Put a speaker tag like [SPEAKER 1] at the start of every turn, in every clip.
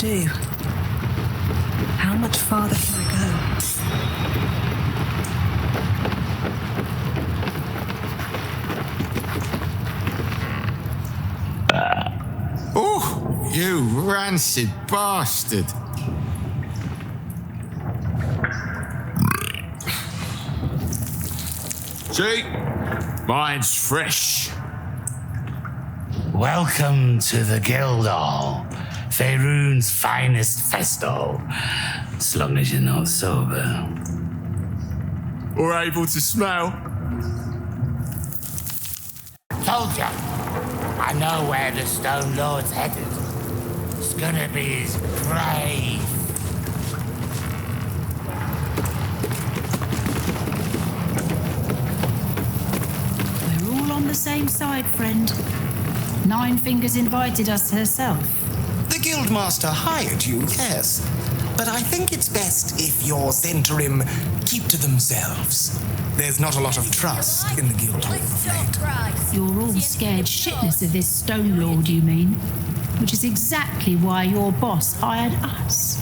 [SPEAKER 1] do? How much farther can I
[SPEAKER 2] go? Oh, you rancid bastard. See? Mine's fresh.
[SPEAKER 3] Welcome to the Guildhall, Faerun's finest festo, as long as you're not sober.
[SPEAKER 2] Or able to smell.
[SPEAKER 3] Told ya. I know where the Stone Lord's headed. It's gonna be his grave.
[SPEAKER 4] We're all on the same side, friend. Nine Fingers invited us herself.
[SPEAKER 5] The Guildmaster hired you, yes. But I think it's best if your Zentarim keep to themselves. There's not a lot of trust in the Guildhall of late.
[SPEAKER 4] You're all scared shitless of this Stone Lord, you mean? Which is exactly why your boss hired us.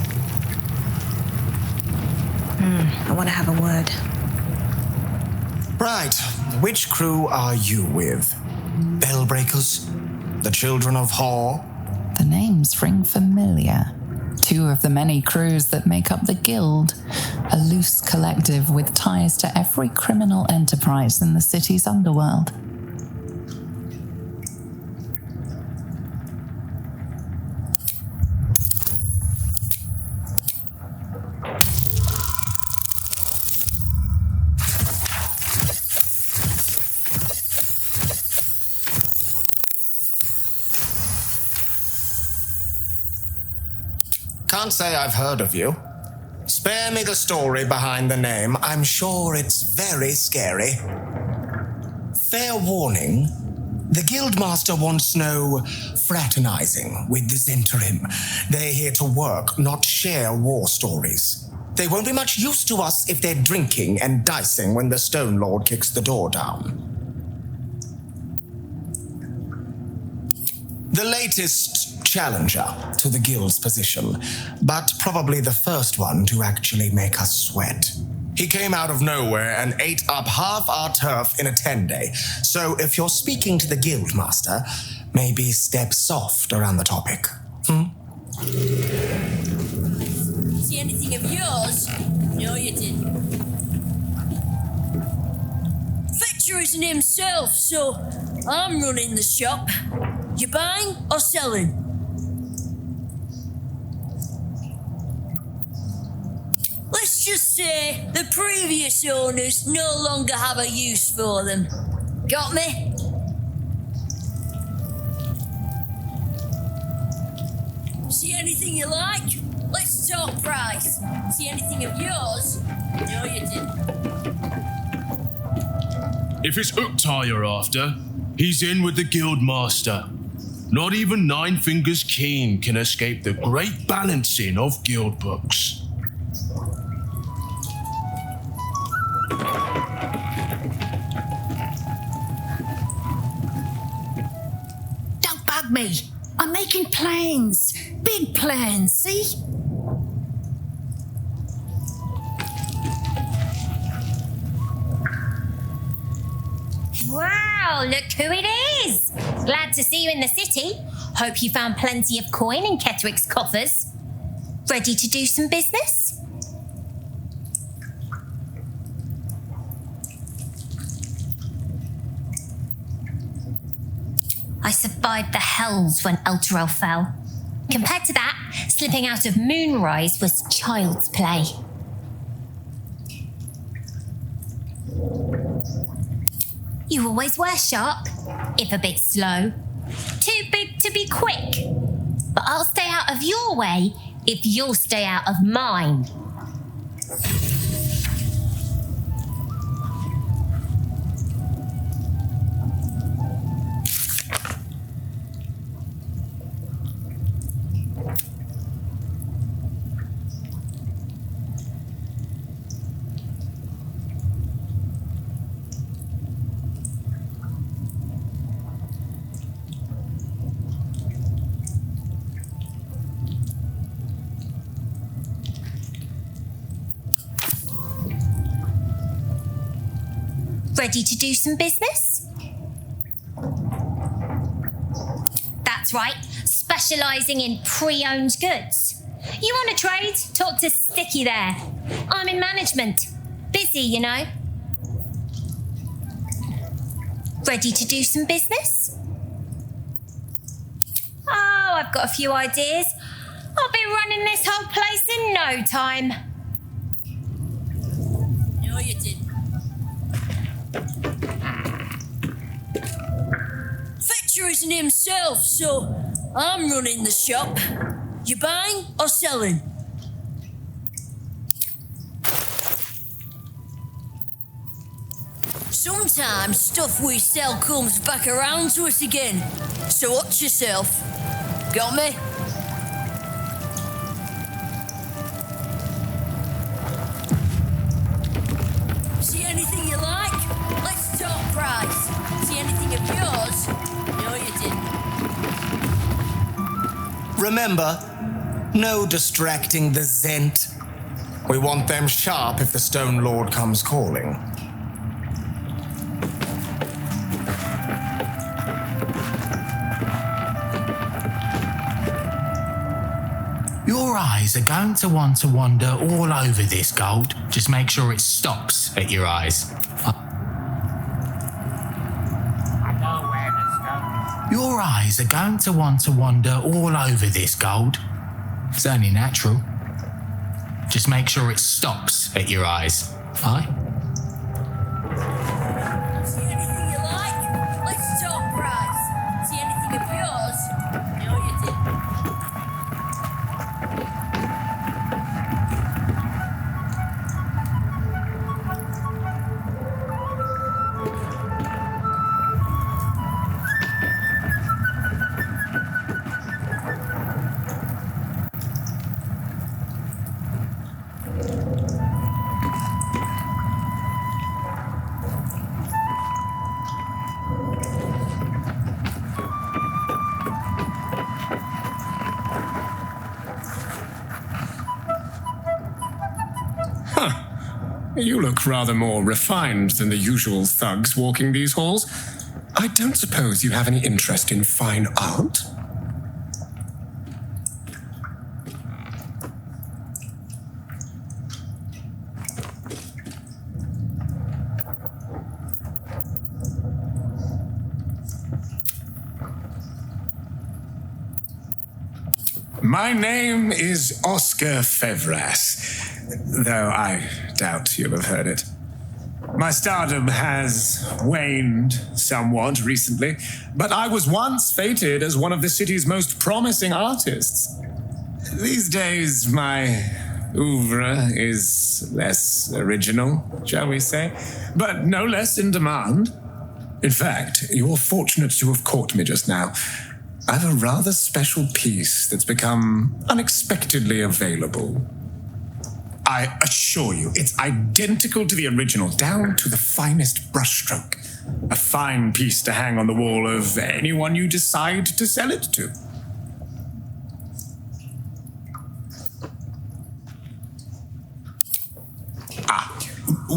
[SPEAKER 1] I want to have a word.
[SPEAKER 5] Right. Which crew are you with? Bellbreakers? The Children of Hor?
[SPEAKER 6] The names ring familiar. Two of the many crews that make up the Guild, a loose collective with ties to every criminal enterprise in the city's underworld.
[SPEAKER 5] Can't say I've heard of you. Spare me the story behind the name. I'm sure it's very scary. Fair warning, the Guildmaster wants no fraternizing with the Zentarim. They're here to work, not share war stories. They won't be much use to us if they're drinking and dicing when the Stone Lord kicks the door down. The latest challenger to the Guild's position, but probably the first one to actually make us sweat. He came out of nowhere and ate up half our turf in a 10-day, so if you're speaking to the Guildmaster, maybe step soft around the topic.
[SPEAKER 7] See anything of yours? No, you didn't. Fetcher isn't himself, so I'm running the shop. You buying or selling? Let's just say the previous owners no longer have a use for them. Got me? See anything you like? Let's talk price. See anything of yours? No, you didn't.
[SPEAKER 8] If it's Uktar you're after, he's in with the Guildmaster. Not even Nine Fingers Keen can escape the great balancing of guild books.
[SPEAKER 4] Don't bug me. I'm making plans. Big plans, see?
[SPEAKER 9] Wow, look who it is! Glad to see you in the city. Hope you found plenty of coin in Ketheric's coffers. Ready to do some business? I survived the hells when Elturel fell. Compared to that, slipping out of Moonrise was child's play. You always were sharp, if a bit slow. Too big to be quick. But I'll stay out of your way if you'll stay out of mine. Ready to do some business? That's right, specialising in pre-owned goods. You want to trade? Talk to Sticky there. I'm in management. Busy, you know. Ready to do some business? Oh, I've got a few ideas. I'll be running this whole place in no time.
[SPEAKER 7] No, you didn't. Fetcher isn't himself, so I'm running the shop. You buying or selling? Sometimes stuff we sell comes back around to us again. So watch yourself. Got me? See anything you like? Let's talk price. See anything of yours? No, you didn't.
[SPEAKER 5] Remember, no distracting the Zent. We want them sharp if the Stone Lord comes calling.
[SPEAKER 3] Your eyes are going to want to wander all over this gold. Just make sure it stops at your eyes. Your eyes are going to want to wander all over this gold. It's only natural. Just make sure it stops at your eyes. Aye?
[SPEAKER 7] See anything you like? Let's talk price. See anything of yours? No, you didn't.
[SPEAKER 10] You look rather more refined than the usual thugs walking these halls. I don't suppose you have any interest in fine art? My name is Oscar Fevras, though I doubt you'll have heard it. My stardom has waned somewhat recently, but I was once fated as one of the city's most promising artists. These days, my oeuvre is less original, shall we say, but no less in demand. In fact, you're fortunate to have caught me just now. I have a rather special piece that's become unexpectedly available. I assure you, it's identical to the original, down to the finest brushstroke. A fine piece to hang on the wall of anyone you decide to sell it to.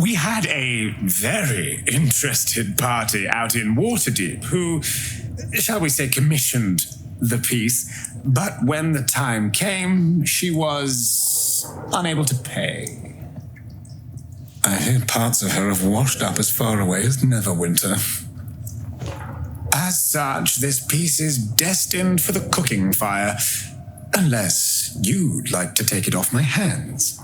[SPEAKER 10] We had a very interested party out in Waterdeep who, shall we say, commissioned the piece, but when the time came, she was unable to pay. I hear parts of her have washed up as far away as Neverwinter. As such, this piece is destined for the cooking fire, unless you'd like to take it off my hands.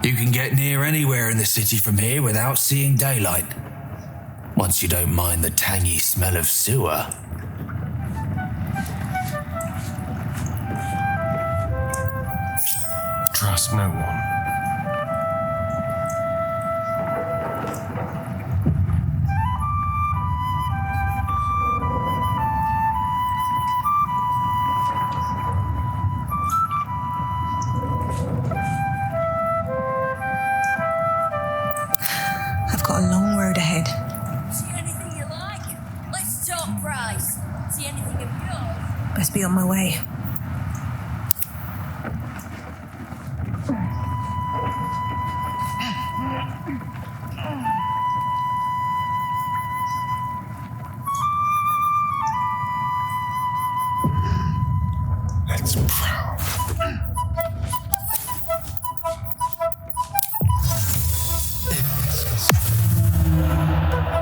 [SPEAKER 11] You can get near anywhere in the city from here without seeing daylight. Once you don't mind the tangy smell of sewer.
[SPEAKER 10] Trust no one.
[SPEAKER 1] Must be on my way.
[SPEAKER 10] Let's prowl.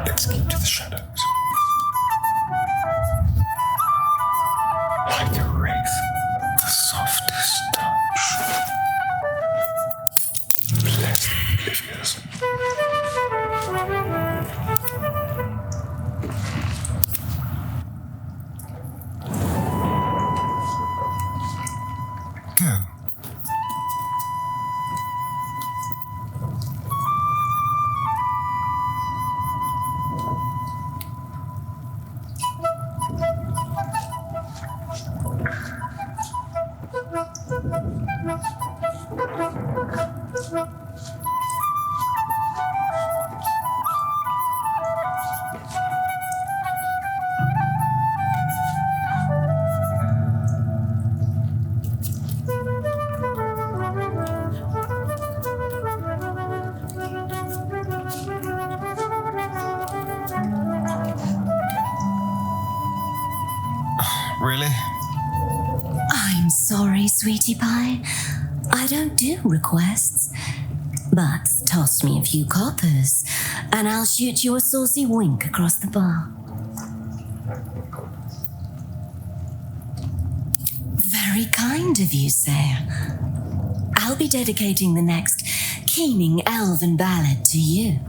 [SPEAKER 10] Let's keep to the shadows. Like a wraith, the softest touch. Pleasant oblivious. Go. Really?
[SPEAKER 12] I'm sorry, sweetie pie. I don't do requests. But toss me a few coppers, and I'll shoot you a saucy wink across the bar. Very kind of you, sir. I'll be dedicating the next keening elven ballad to you.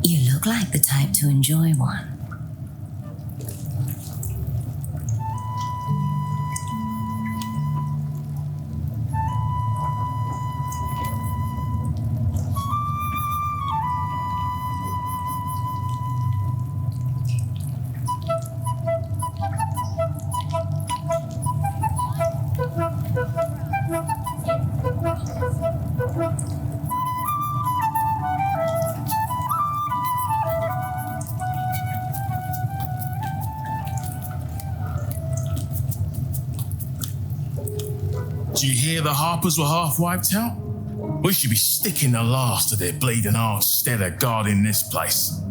[SPEAKER 12] You look like the type to enjoy one.
[SPEAKER 8] Do you hear the harpers were half wiped out? We should be sticking the last of their bleeding hearts instead of guarding this place.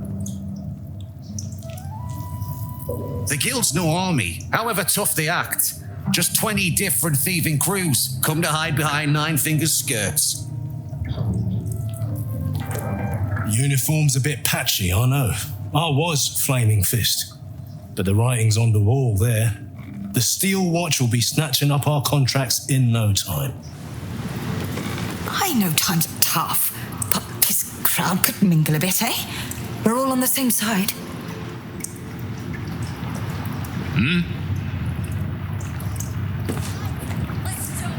[SPEAKER 13] The guild's no army, however tough they act. Just 20 different thieving crews come to hide behind Nine Fingers' skirts.
[SPEAKER 14] Uniform's a bit patchy, I know. I was Flaming Fist, but the writing's on the wall there. The Steel Watch will be snatching up our contracts in no time.
[SPEAKER 1] I know times are tough, but this crowd could mingle a bit, eh? We're all on the same side.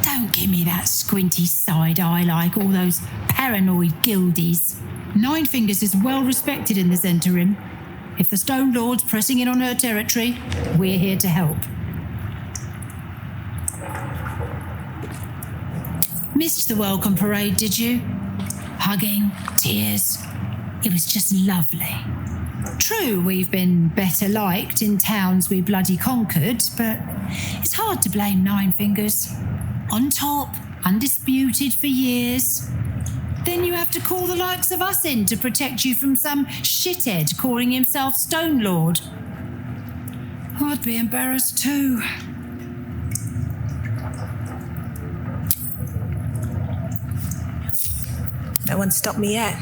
[SPEAKER 4] Don't give me that squinty side eye like all those paranoid guildies. Nine Fingers is well respected in the Zentarim. If the Stone Lord's pressing in on her territory, we're here to help. Missed the welcome parade, did you? Hugging, tears. It was just lovely. True, we've been better liked in towns we bloody conquered, but it's hard to blame Nine Fingers. On top, undisputed for years. Then you have to call the likes of us in to protect you from some shithead calling himself Stone Lord. I'd be embarrassed too.
[SPEAKER 1] No one stopped me yet.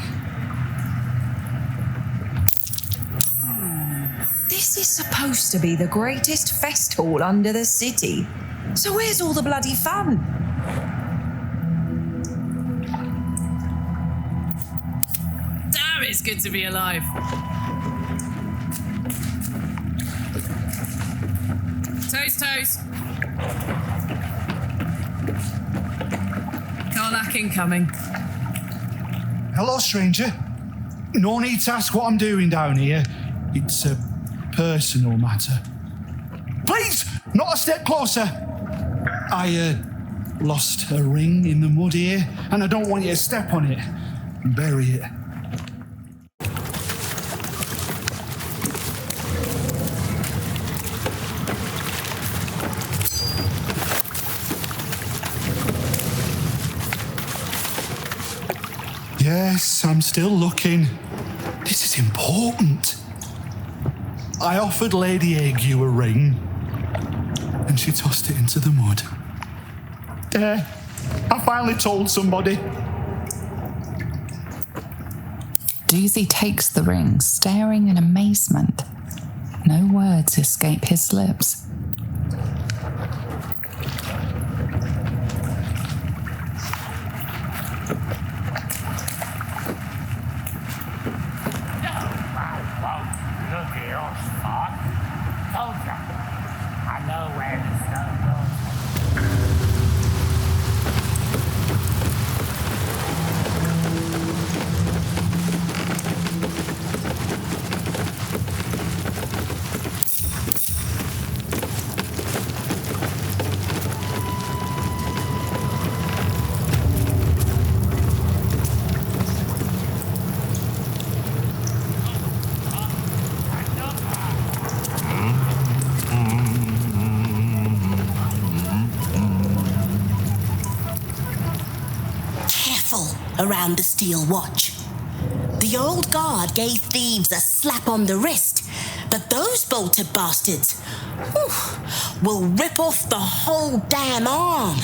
[SPEAKER 15] This is supposed to be the greatest fest hall under the city. So where's all the bloody fun?
[SPEAKER 16] Damn, it's good to be alive. Toast, toast. Karlach incoming.
[SPEAKER 17] Hello, stranger. No need to ask what I'm doing down here. It's a personal matter. Please, not a step closer. I lost a ring in the mud here, and I don't want you to step on it and bury it. Yes, I'm still looking. This is important. I offered Lady Ague a ring, and she tossed it into the mud. There, I finally told somebody.
[SPEAKER 6] Doozy takes the ring, staring in amazement. No words escape his lips.
[SPEAKER 18] Around the Steel Watch. The old guard gave thieves a slap on the wrist, but those bolted bastards will rip off the whole damn arm.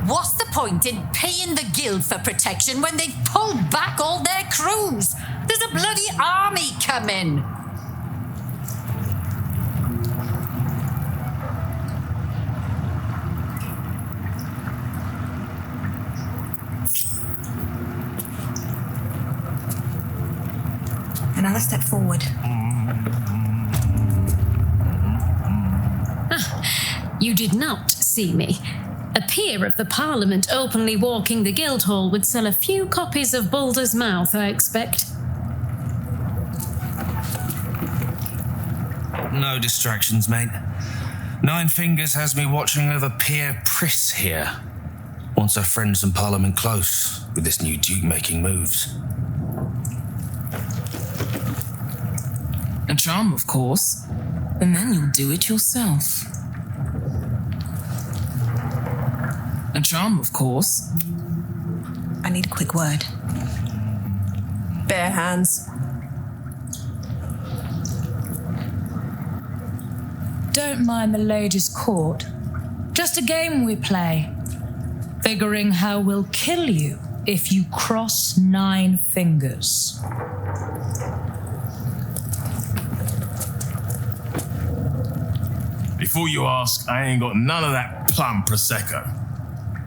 [SPEAKER 19] What's the point in paying the guild for protection when they've pulled back all their crews? There's a bloody army coming.
[SPEAKER 1] Another step forward.
[SPEAKER 4] You did not see me. A peer of the Parliament openly walking the Guildhall would sell a few copies of Baldur's Mouth, I expect.
[SPEAKER 11] No distractions, mate. Nine Fingers has me watching over Peer Priss here. Wants her friends in Parliament close with this new Duke making moves.
[SPEAKER 20] A charm, of course, and then you'll do it yourself. A charm, of course.
[SPEAKER 1] I need a quick word.
[SPEAKER 15] Bare hands.
[SPEAKER 4] Don't mind the lady's court. Just a game we play. Figuring how we'll kill you if you cross 9 fingers.
[SPEAKER 8] Before you ask, I ain't got none of that plum Prosecco.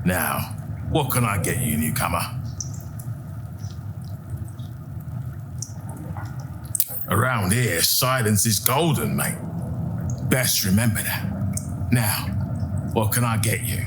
[SPEAKER 8] Now, what can I get you, newcomer? Around here, silence is golden, mate. Best remember that. Now, what can I get you?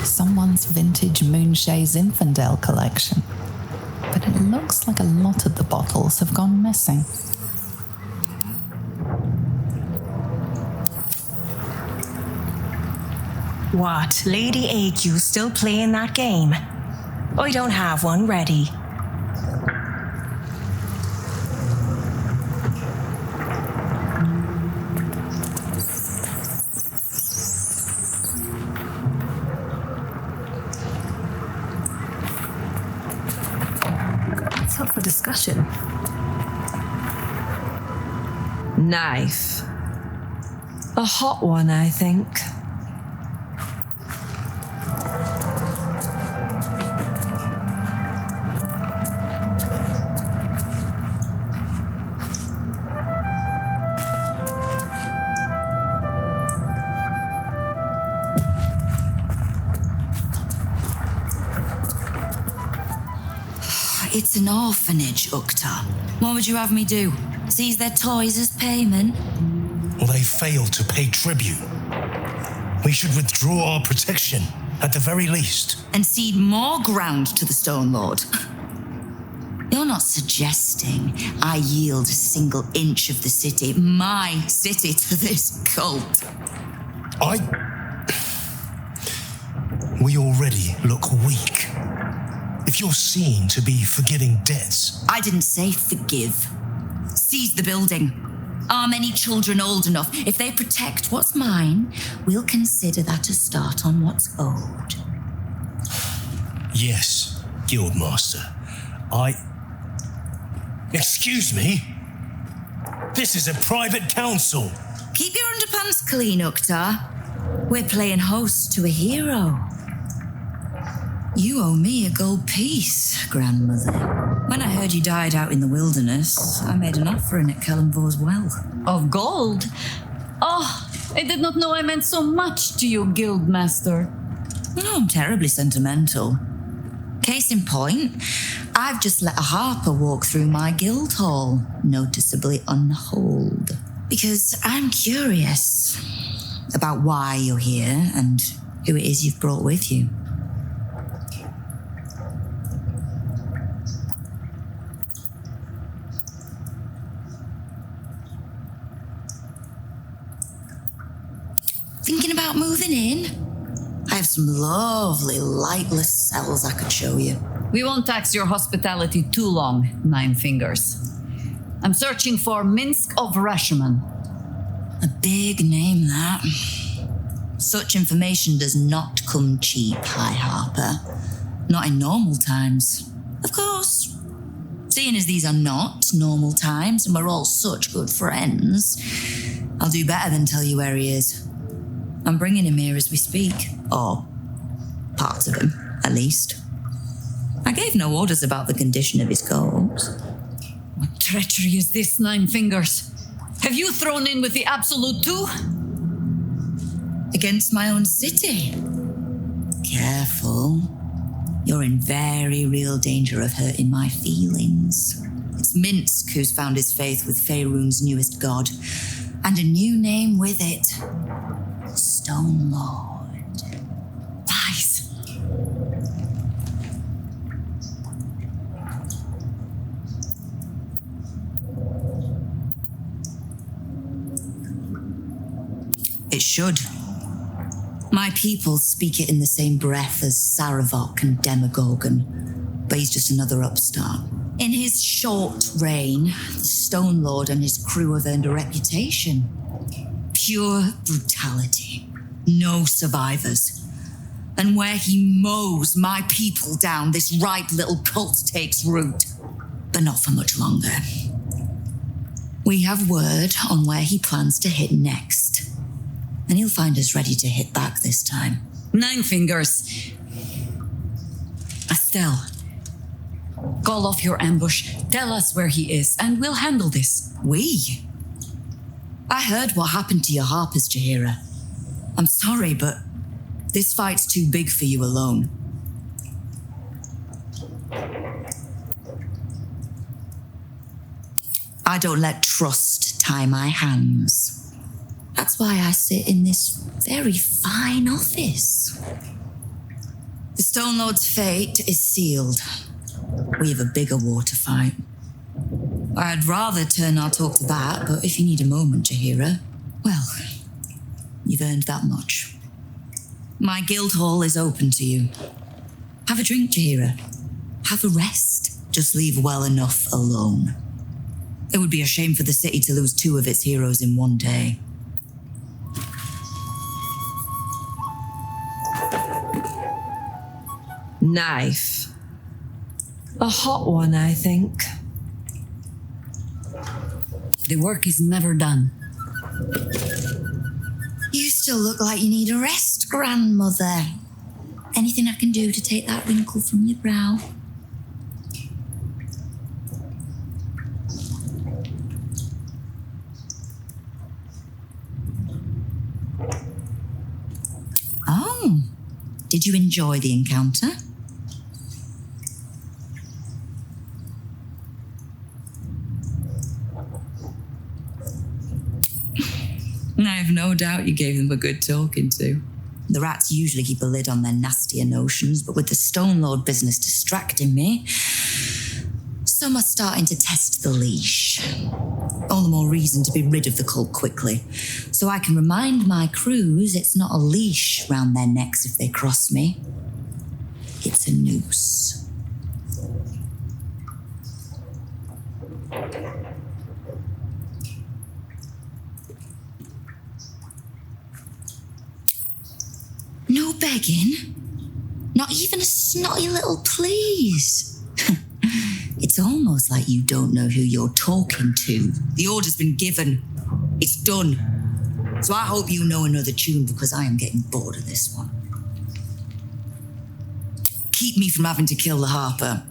[SPEAKER 6] Someone's vintage Moonshae Zinfandel collection. But it looks like a lot of the bottles have gone missing.
[SPEAKER 15] What, Lady Ague still playing that game? I don't have one ready.
[SPEAKER 1] It's up for discussion.
[SPEAKER 15] Knife. A hot one, I think.
[SPEAKER 1] It's an orphanage, Ukta. What would you have me do? Seize their toys as payment?
[SPEAKER 14] or they fail to pay tribute. We should withdraw our protection, at the very least.
[SPEAKER 1] And cede more ground to the Stone Lord. You're not suggesting I yield a single inch of the city, my city, to this cult.
[SPEAKER 14] We already look weak. If you're seen to be forgiving debts...
[SPEAKER 1] I didn't say forgive. Seize the building. Arm any children old enough. If they protect what's mine, we'll consider that a start on what's owed.
[SPEAKER 14] Yes, Guildmaster. Excuse me? This is a private council.
[SPEAKER 1] Keep your underpants clean, Uktar. We're playing host to a hero. You owe me a gold piece, grandmother. When I heard you died out in the wilderness, I made an offering at Kellenvor's well.
[SPEAKER 21] Of gold? Oh, I did not know I meant so much to you, Guildmaster.
[SPEAKER 1] Oh, I'm terribly sentimental. Case in point, I've just let a harper walk through my guild hall, noticeably unholed. Because I'm curious about why you're here and who it is you've brought with you. Thinking about moving in? I have some lovely lightless cells I could show you.
[SPEAKER 21] We won't tax your hospitality too long, Nine Fingers. I'm searching for Minsk of Rashomon.
[SPEAKER 1] A big name, that. Such information does not come cheap, High Harper. Not in normal times. Of course. Seeing as these are not normal times and we're all such good friends, I'll do better than tell you where he is. I'm bringing him here as we speak. Or parts of him, at least. I gave no orders about the condition of his corpse.
[SPEAKER 21] What treachery is this, Nine Fingers? Have you thrown in with the Absolute too?
[SPEAKER 1] Against my own city. Careful. You're in very real danger of hurting my feelings. It's Minsk who's found his faith with Faerun's newest god, and a new name with it. Stone Lord.
[SPEAKER 21] Lies.
[SPEAKER 1] It should. My people speak it in the same breath as Saravok and Demogorgon, but he's just another upstart. In his short reign, the Stone Lord and his crew have earned a reputation. Pure brutality. No survivors. And where he mows my people down, this ripe little cult takes root. But not for much longer. We have word on where he plans to hit next. And he'll find us ready to hit back this time.
[SPEAKER 21] Nine Fingers. Estelle. Call off your ambush. Tell us where he is, and we'll handle this.
[SPEAKER 1] We? I heard what happened to your harpers, Jaheira. I'm sorry, but this fight's too big for you alone. I don't let trust tie my hands. That's why I sit in this very fine office. The Stone Lord's fate is sealed. We have a bigger war to fight. I'd rather turn our talk to that, but if you need a moment, Jaheira, well, you've earned that much. My guild hall is open to you. Have a drink, Jaheira. Have a rest. Just leave well enough alone. It would be a shame for the city to lose two of its heroes in one day.
[SPEAKER 15] Knife. A hot one, I think.
[SPEAKER 21] The work is never done.
[SPEAKER 1] You still look like you need a rest, grandmother. Anything I can do to take that wrinkle from your brow? Oh, did you enjoy the encounter? I have no doubt you gave them a good talking to. The rats usually keep a lid on their nastier notions, but with the Stone Lord business distracting me, some are starting to test the leash. All the more reason to be rid of the cult quickly, so I can remind my crews it's not a leash round their necks if they cross me. It's a noose. No begging? Not even a snotty little please? It's almost like you don't know who you're talking to. The order's been given. It's done. So I hope you know another tune, because I am getting bored of this one. Keep me from having to kill the Harper,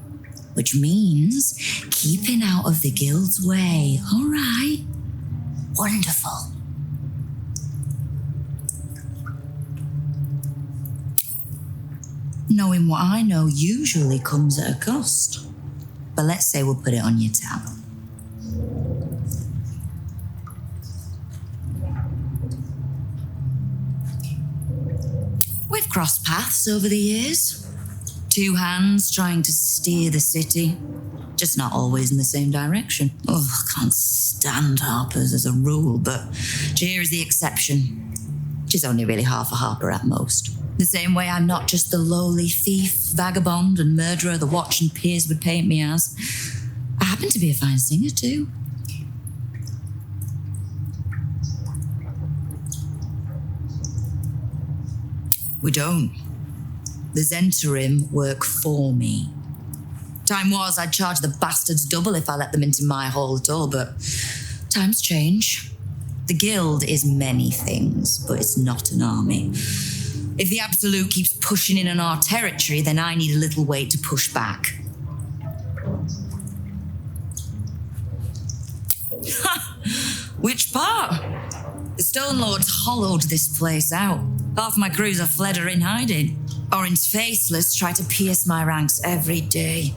[SPEAKER 1] which means keeping out of the guild's way. All right. Wonderful. Knowing what I know usually comes at a cost. But let's say we'll put it on your tab. We've crossed paths over the years. Two hands trying to steer the city, just not always in the same direction. Oh, I can't stand Harpers as a rule, but Cheer is the exception. She's only really half a Harper at most. The same way I'm not just the lowly thief, vagabond, and murderer the Watch and peers would paint me as. I happen to be a fine singer too. We don't. The Zentarim work for me. Time was I'd charge the bastards double if I let them into my hall at all, but times change. The guild is many things, but it's not an army. If the Absolute keeps pushing in on our territory, then I need a little weight to push back. Which part? The Stone Lords hollowed this place out. Half my crews are fled or in hiding. Orange Faceless try to pierce my ranks every day,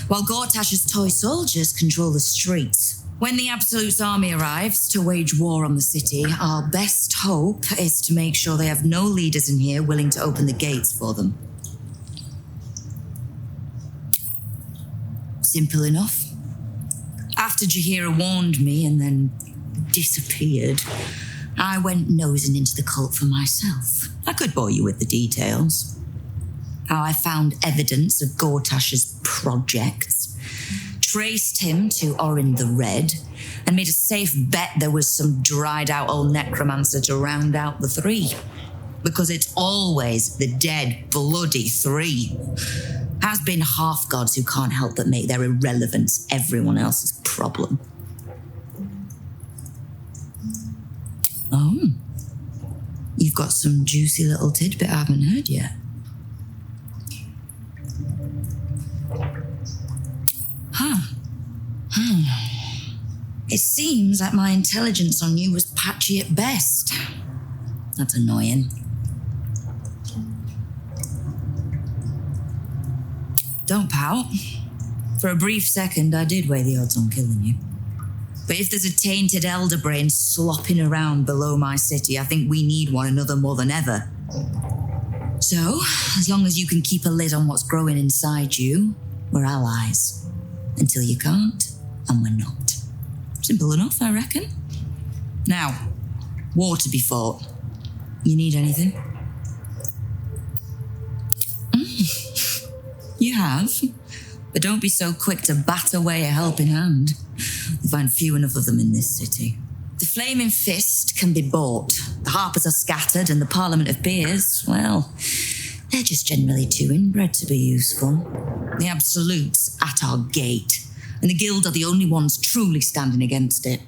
[SPEAKER 1] while Gortash's toy soldiers control the streets. When the Absolute's army arrives to wage war on the city, our best hope is to make sure they have no leaders in here willing to open the gates for them. Simple enough. After Jaheira warned me and then disappeared, I went nosing into the cult for myself. I could bore you with the details. How I found evidence of Gortash's projects, traced him to Orin the Red, and made a safe bet there was some dried out old necromancer to round out the three. Because it's always the dead, bloody three. Has been half-gods who can't help but make their irrelevance everyone else's problem. Oh. You've got some juicy little tidbit I haven't heard yet. It seems like my intelligence on you was patchy at best. That's annoying. Don't pout. For a brief second, I did weigh the odds on killing you. But if there's a tainted elder brain slopping around below my city, I think we need one another more than ever. So, as long as you can keep a lid on what's growing inside you, we're allies. Until you can't, and we're not. Simple enough, I reckon. Now, war to be fought. You need anything? You have. But don't be so quick to bat away a helping hand. You find few enough of them in this city. The Flaming Fist can be bought. The Harpers are scattered, and the Parliament of Peers, well, they're just generally too inbred to be useful. The Absolute's at our gate, and the Guild are the only ones truly standing against it.